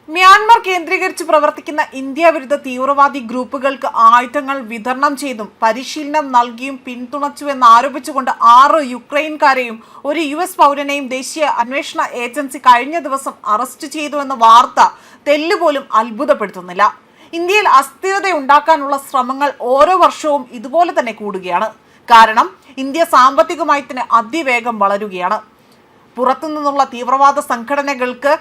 Myanmar കേന്ദ്രീകരിച്ച് പ്രവർത്തിക്കുന്ന India വിരുദ്ധ തീവ്രവാദി ഗ്രൂപ്പുകൾക്ക് ആയുധങ്ങൾ വിതരണം ചെയ്തും പരിശീലനം നൽകിയും പിന്തുണച്ചുവെന്ന് ആരോപിച്ചുകൊണ്ട് 6 യുക്രൈൻകാരെയും ഒരു US പൗരനെയും ദേശീയ അന്വേഷണ ഏജൻസി കഴിഞ്ഞ ദിവസം അറസ്റ്റ് ചെയ്തുവെന്ന വാർത്ത തെല്ലുപോലും അത്ഭുതപ്പെടുത്തുന്നില്ല. ഇന്ത്യയിൽ അസ്ഥിരതയുണ്ടാക്കാനുള്ള ശ്രമങ്ങൾ ഓരോ വർഷവും ഇതുപോലെ തന്നെ കൂടുകയാണ്. കാരണം ഇന്ത്യ സാമ്പത്തികമായി തന്നെ അതിവേഗം വളരുകയാണ്. പുറത്തുനിന്നുള്ള തീവ്രവാദ സംഘടനകൾക്ക്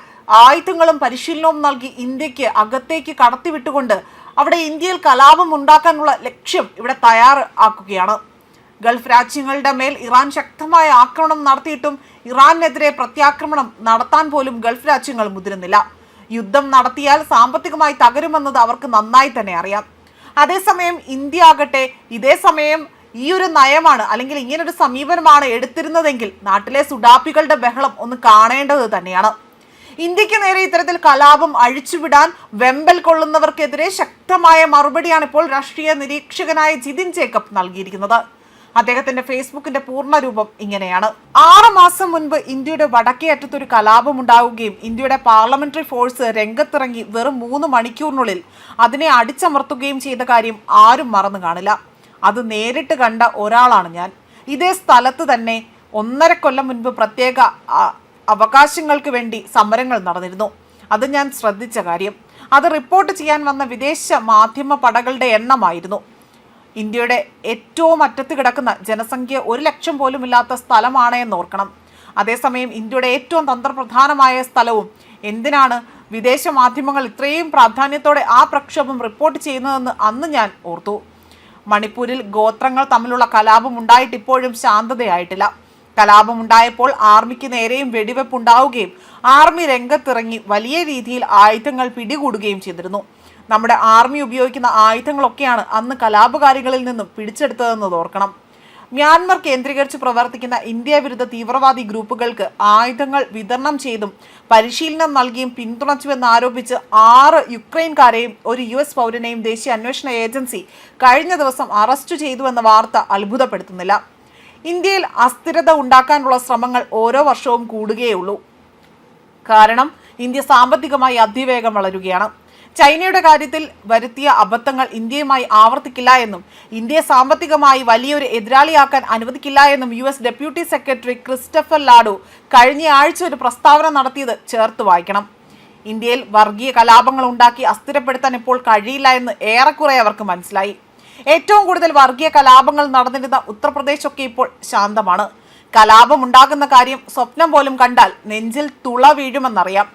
ആയുധങ്ങളും പരിശീലനവും നൽകി ഇന്ത്യക്ക് അകത്തേക്ക് കടത്തിവിട്ടുകൊണ്ട് അവിടെ ഇന്ത്യയിൽ കലാപം ഉണ്ടാക്കാനുള്ള ലക്ഷ്യം ഇവിടെ തയ്യാറാക്കുകയാണ്. ഗൾഫ് രാജ്യങ്ങളുടെ മേൽ ഇറാൻ ശക്തമായ ആക്രമണം നടത്തിയിട്ടും ഇറാനെതിരെ പ്രത്യാക്രമണം നടത്താൻ പോലും ഗൾഫ് രാജ്യങ്ങൾ മുതിരുന്നില്ല. യുദ്ധം നടത്തിയാൽ സാമ്പത്തികമായി തകരുമെന്നത് അവർക്ക് നന്നായി തന്നെ അറിയാം. അതേസമയം ഇന്ത്യ ആകട്ടെ ഇതേ സമയം ഈ ഒരു നയമാണ് അല്ലെങ്കിൽ ഇങ്ങനൊരു സമീപനമാണ് എടുത്തിരുന്നതെങ്കിൽ നാട്ടിലെ സുഡാപ്പികളുടെ ബഹളം ഒന്ന് കാണേണ്ടത് തന്നെയാണ്. ഇന്ത്യക്ക് നേരെ ഇത്തരത്തിൽ കലാപം അഴിച്ചുവിടാൻ വെമ്പൽ കൊള്ളുന്നവർക്കെതിരെ ശക്തമായ മറുപടിയാണ് ഇപ്പോൾ രാഷ്ട്രീയ നിരീക്ഷകനായ ജിതിൻ ജേക്കബ് നൽകിയിരിക്കുന്നത്. അദ്ദേഹത്തിന്റെ ഫേസ്ബുക്കിന്റെ പൂർണ്ണരൂപം ഇങ്ങനെയാണ്: 6 മാസം മുൻപ് ഇന്ത്യയുടെ വടക്കേ അറ്റത്തൊരു കലാപം ഉണ്ടാവുകയും ഇന്ത്യയുടെ പാർലമെന്ററി ഫോഴ്സ് രംഗത്തിറങ്ങി വെറും 3 മണിക്കൂറിനുള്ളിൽ അതിനെ അടിച്ചമർത്തുകയും ചെയ്ത കാര്യം ആരും മറന്നു കാണില്ല. അത് നേരിട്ട് കണ്ട ഒരാളാണ് ഞാൻ. ഇതേ സ്ഥലത്ത് തന്നെ 1.5 കൊല്ലം മുൻപ് പ്രത്യേക അവകാശങ്ങൾക്ക് വേണ്ടി സമരങ്ങൾ നടന്നിരുന്നു. അത് ഞാൻ ശ്രദ്ധിച്ച കാര്യം. അത് റിപ്പോർട്ട് ചെയ്യാൻ വന്ന വിദേശ മാധ്യമ പടകളുടെ എണ്ണമായിരുന്നു. ഇന്ത്യയുടെ ഏറ്റവും അറ്റത്ത് കിടക്കുന്ന ജനസംഖ്യ 1 ലക്ഷം പോലും ഇല്ലാത്ത സ്ഥലമാണ് എന്നോർക്കണം. അതേസമയം ഇന്ത്യയുടെ ഏറ്റവും തന്ത്രപ്രധാനമായ സ്ഥലവും എന്തിനാണ് വിദേശ മാധ്യമങ്ങൾ ഇത്രയും പ്രാധാന്യത്തോടെ ആ പ്രക്ഷോഭം റിപ്പോർട്ട് ചെയ്യുന്നതെന്ന് അന്ന് ഞാൻ ഓർത്തു. മണിപ്പൂരിൽ ഗോത്രങ്ങൾ തമ്മിലുള്ള കലാപം ഉണ്ടായിട്ട് ഇപ്പോഴും ശാന്തതയായിട്ടില്ല. കലാപമുണ്ടായപ്പോൾ ആർമിക്ക് നേരെയും വെടിവെപ്പ് ഉണ്ടാവുകയും ആർമി രംഗത്തിറങ്ങി വലിയ രീതിയിൽ ആയുധങ്ങൾ പിടികൂടുകയും ചെയ്തിരുന്നു. നമ്മുടെ ആർമി ഉപയോഗിക്കുന്ന ആയുധങ്ങളൊക്കെയാണ് അന്ന് കലാപകാരികളിൽ നിന്നും പിടിച്ചെടുത്തതെന്ന് ഓർക്കണം. മ്യാൻമർ കേന്ദ്രീകരിച്ച് പ്രവർത്തിക്കുന്ന ഇന്ത്യ വിരുദ്ധ തീവ്രവാദി ഗ്രൂപ്പുകൾക്ക് ആയുധങ്ങൾ വിതരണം ചെയ്തും പരിശീലനം നൽകിയും പിന്തുണച്ചുവെന്ന് ആരോപിച്ച് 6 യുക്രൈൻകാരെയും ഒരു US പൗരനെയും ദേശീയ അന്വേഷണ ഏജൻസി കഴിഞ്ഞ ദിവസം അറസ്റ്റ് ചെയ്തുവെന്ന വാർത്ത അത്ഭുതപ്പെടുത്തുന്നില്ല. ഇന്ത്യയിൽ അസ്ഥിരത ഉണ്ടാക്കാനുള്ള ശ്രമങ്ങൾ ഓരോ വർഷവും കൂടുകയുള്ളൂ. കാരണം ഇന്ത്യ സാമ്പത്തികമായി അതിവേഗം വളരുകയാണ്. ചൈനയുടെ കാര്യത്തിൽ വരുത്തിയ അബദ്ധങ്ങൾ ഇന്ത്യയുമായി ആവർത്തിക്കില്ല എന്നും ഇന്ത്യയെ സാമ്പത്തികമായി വലിയൊരു എതിരാളിയാക്കാൻ അനുവദിക്കില്ല എന്നും US deputy secretary Christopher laddu കഴിഞ്ഞ ആഴ്ച ഒരു പ്രസ്താവന നടത്തിയത് ചേർത്ത് വായിക്കണം. ഇന്ത്യയിൽ വർഗീയ കലാപങ്ങൾ ഉണ്ടാക്കി അസ്ഥിരപ്പെടുത്താൻ ഇപ്പോൾ കഴിയില്ല എന്ന് ഏറെക്കുറെ അവർക്ക് മനസ്സിലായി. ഏറ്റവും കൂടുതൽ വർഗീയ കലാപങ്ങൾ നടന്നിരുന്ന ഉത്തർപ്രദേശൊക്കെ ഇപ്പോൾ ശാന്തമാണ്. കലാപം ഉണ്ടാകുന്ന കാര്യം സ്വപ്നം പോലും കണ്ടാൽ നെഞ്ചിൽ തുള വീഴുമെന്നറിയാം.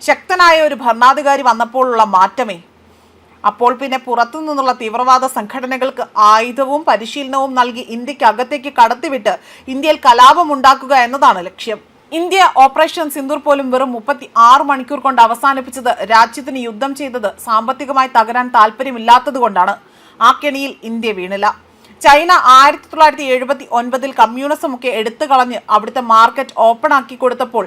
ശക്തനായ ഒരു ഭരണാധികാരി വന്നപ്പോഴുള്ള മാറ്റമേ. അപ്പോൾ പിന്നെ പുറത്തു നിന്നുള്ള തീവ്രവാദ സംഘടനകൾക്ക് ആയുധവും പരിശീലനവും നൽകി ഇന്ത്യക്ക് അകത്തേക്ക് കടത്തിവിട്ട് ഇന്ത്യയിൽ കലാപം ഉണ്ടാക്കുക എന്നതാണ് ലക്ഷ്യം. ഇന്ത്യ ഓപ്പറേഷൻ സിന്ദൂർ പോലും വെറും 36 മണിക്കൂർ കൊണ്ട് അവസാനിപ്പിച്ചത് രാജ്യത്തിന് യുദ്ധം ചെയ്തത് സാമ്പത്തികമായി തകരാൻ താല്പര്യമില്ലാത്തത് കൊണ്ടാണ്. ആ കെണിയിൽ ഇന്ത്യ വീണില്ല. ചൈന 1979 കമ്മ്യൂണിസം ഒക്കെ എടുത്തു കളഞ്ഞ് അവിടുത്തെ മാർക്കറ്റ് ഓപ്പൺ ആക്കി കൊടുത്തപ്പോൾ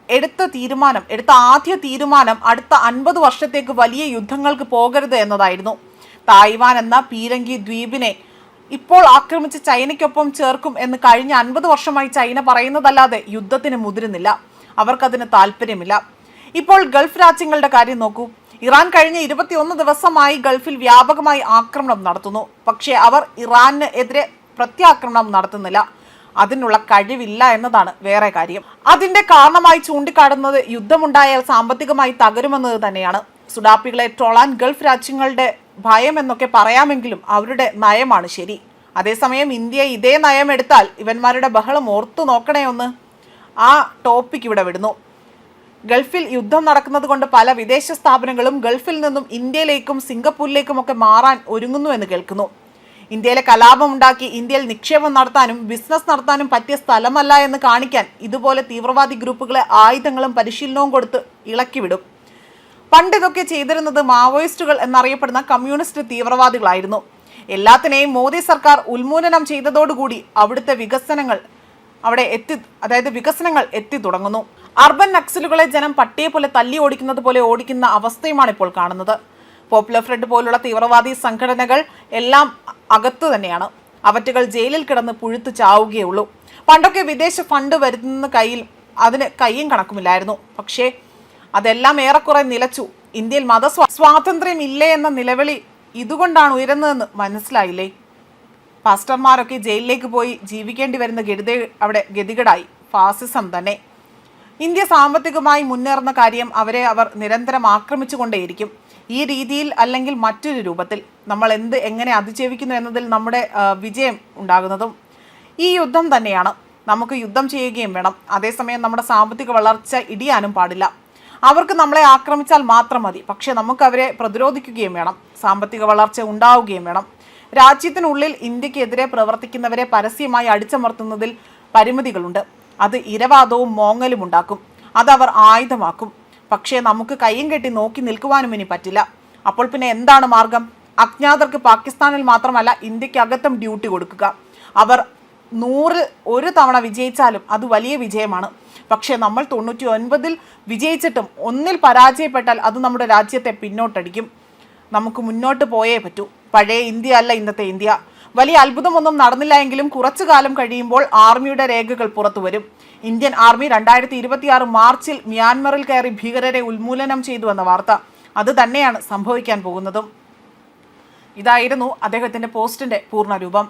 എടുത്ത ആദ്യ തീരുമാനം അടുത്ത 50 വർഷത്തേക്ക് വലിയ യുദ്ധങ്ങൾക്ക് പോകരുത് എന്നതായിരുന്നു. തായ്വാൻ എന്ന പീരങ്കി ദ്വീപിനെ ഇപ്പോൾ ആക്രമിച്ച് ചൈനയ്ക്കൊപ്പം ചേർക്കും എന്ന് കഴിഞ്ഞ 50 വർഷമായി ചൈന പറയുന്നതല്ലാതെ യുദ്ധത്തിന് മുതിരുന്നില്ല. അവർക്കതിന് താല്പര്യമില്ല. ഇപ്പോൾ ഗൾഫ് രാജ്യങ്ങളുടെ കാര്യം നോക്കൂ. ഇറാൻ കഴിഞ്ഞ 21 ദിവസമായി ഗൾഫിൽ വ്യാപകമായി ആക്രമണം നടത്തുന്നു. പക്ഷേ അവർ ഇറാന് എതിരെ പ്രത്യാക്രമണം നടത്തുന്നില്ല. അതിനുള്ള കഴിവില്ല എന്നതാണ് വേറെ കാര്യം. അതിന്റെ കാരണമായി ചൂണ്ടിക്കാട്ടുന്നത് യുദ്ധമുണ്ടായാൽ സാമ്പത്തികമായി തകരുമെന്നത് തന്നെയാണ്. സുഡാപ്പികളെ ട്രോളാൻ ഗൾഫ് രാജ്യങ്ങളുടെ ഭയം എന്നൊക്കെ പറയാമെങ്കിലും അവരുടെ നയമാണ് ശരി. അതേസമയം ഇന്ത്യ ഇതേ നയം എടുത്താൽ ഇവന്മാരുടെ ബഹളം ഓർത്തു നോക്കണേ ഒന്ന്. ആ ടോപ്പിക് ഇവിടെ വിടുന്നു. ഗൾഫിൽ യുദ്ധം നടക്കുന്നത് കൊണ്ട് പല വിദേശ സ്ഥാപനങ്ങളും ഗൾഫിൽ നിന്നും ഇന്ത്യയിലേക്കും സിംഗപ്പൂരിലേക്കും ഒക്കെ മാറാൻ ഒരുങ്ങുന്നു എന്ന് കേൾക്കുന്നു. ഇന്ത്യയിലെ കലാപം ഉണ്ടാക്കി ഇന്ത്യയിൽ നിക്ഷേപം നടത്താനും ബിസിനസ് നടത്താനും പറ്റിയ സ്ഥലമല്ല എന്ന് കാണിക്കാൻ ഇതുപോലെ തീവ്രവാദി ഗ്രൂപ്പുകളെ ആയുധങ്ങളും പരിശീലനവും കൊടുത്ത് ഇളക്കിവിടും. പണ്ട് ഇതൊക്കെ ചെയ്തിരുന്നത് മാവോയിസ്റ്റുകൾ എന്നറിയപ്പെടുന്ന കമ്മ്യൂണിസ്റ്റ് തീവ്രവാദികളായിരുന്നു. എല്ലാത്തിനെയും മോദി സർക്കാർ ഉന്മൂലനം ചെയ്തതോടുകൂടി അവിടുത്തെ വികസനങ്ങൾ എത്തി തുടങ്ങുന്നു. അർബൻ നക്സലുകളെ ജനം പട്ടിയെ പോലെ തല്ലി ഓടിക്കുന്നത് പോലെ ഓടിക്കുന്ന അവസ്ഥയുമാണ് ഇപ്പോൾ കാണുന്നത്. പോപ്പുലർ ഫ്രണ്ട് പോലുള്ള തീവ്രവാദി സംഘടനകൾ എല്ലാം അകത്തു തന്നെയാണ്. അവറ്റുകൾ ജയിലിൽ കിടന്ന് പുഴുത്തു ചാവുകയുള്ളൂ. പണ്ടൊക്കെ വിദേശ ഫണ്ട് വരുന്ന അതിന് കയ്യും കണക്കുമില്ലായിരുന്നു. പക്ഷേ അതെല്ലാം ഏറെക്കുറെ നിലച്ചു. ഇന്ത്യയിൽ സ്വാതന്ത്ര്യം ഇല്ലേ എന്ന നിലവിളി ഇതുകൊണ്ടാണ് ഉയരുന്നതെന്ന് മനസ്സിലായില്ലേ? പാസ്റ്റർമാരൊക്കെ ജയിലിലേക്ക് പോയി ജീവിക്കേണ്ടി വരുന്ന അവിടെ ഗതികേടായി. ഫാസിസം തന്നെ. ഇന്ത്യ സാമ്പത്തികമായി മുന്നേറുന്ന കാര്യം അവർ നിരന്തരം ആക്രമിച്ചുകൊണ്ടേയിരിക്കും. ഈ രീതിയിൽ അല്ലെങ്കിൽ മറ്റൊരു രൂപത്തിൽ നമ്മൾ എങ്ങനെ അതിജീവിക്കുന്നു എന്നതിൽ നമ്മുടെ വിജയം ഉണ്ടാകുന്നതും ഈ യുദ്ധം തന്നെയാണ്. നമുക്ക് യുദ്ധം ചെയ്യുകയും വേണം. അതേസമയം നമ്മുടെ സാമ്പത്തിക വളർച്ച ഇടിയാനും പാടില്ല. അവർക്ക് നമ്മളെ ആക്രമിച്ചാൽ മാത്രം മതി, പക്ഷെ നമുക്ക് അവരെ പ്രതിരോധിക്കുകയും വേണം. സാമ്പത്തിക വളർച്ച ഉണ്ടാവുകയും വേണം. രാജ്യത്തിനുള്ളിൽ ഇന്ത്യക്കെതിരെ പ്രവർത്തിക്കുന്നവരെ പരസ്യമായി അടിച്ചമർത്തുന്നതിൽ പരിമിതികളുണ്ട്. അത് ഇരവാദവും മോങ്ങലും ഉണ്ടാക്കും. അതവർ ആയുധമാക്കും. പക്ഷേ നമുക്ക് കയ്യും കെട്ടി നോക്കി നിൽക്കുവാനും ഇനി പറ്റില്ല. അപ്പോൾ പിന്നെ എന്താണ് മാർഗം? അജ്ഞാതർക്ക് പാകിസ്ഥാനിൽ മാത്രമല്ല ഇന്ത്യക്കകത്തും ഡ്യൂട്ടി കൊടുക്കുക. അവർ 100 തവണ വിജയിച്ചാലും അത് വലിയ വിജയമാണ്. പക്ഷേ നമ്മൾ 99 വിജയിച്ചിട്ടും 1 പരാജയപ്പെട്ടാൽ അത് നമ്മുടെ രാജ്യത്തെ പിന്നോട്ടടിക്കും. നമുക്ക് മുന്നോട്ട് പോയേ പറ്റൂ. പഴയ ഇന്ത്യ അല്ല ഇന്നത്തെ ഇന്ത്യ. വലിയ അത്ഭുതമൊന്നും നടന്നില്ല എങ്കിലും കുറച്ചു കാലം കഴിയുമ്പോൾ ആർമിയുടെ രേഖകൾ പുറത്തു വരും. ഇന്ത്യൻ ആർമി 2026 മാർച്ചിൽ മ്യാൻമറിൽ കയറി ഭീകരരെ ഉന്മൂലനം ചെയ്തു എന്ന വാർത്ത. അത് തന്നെയാണ് സംഭവിക്കാൻ പോകുന്നതും. ഇതായിരുന്നു അദ്ദേഹത്തിന്റെ പോസ്റ്റിന്റെ പൂർണ്ണരൂപം.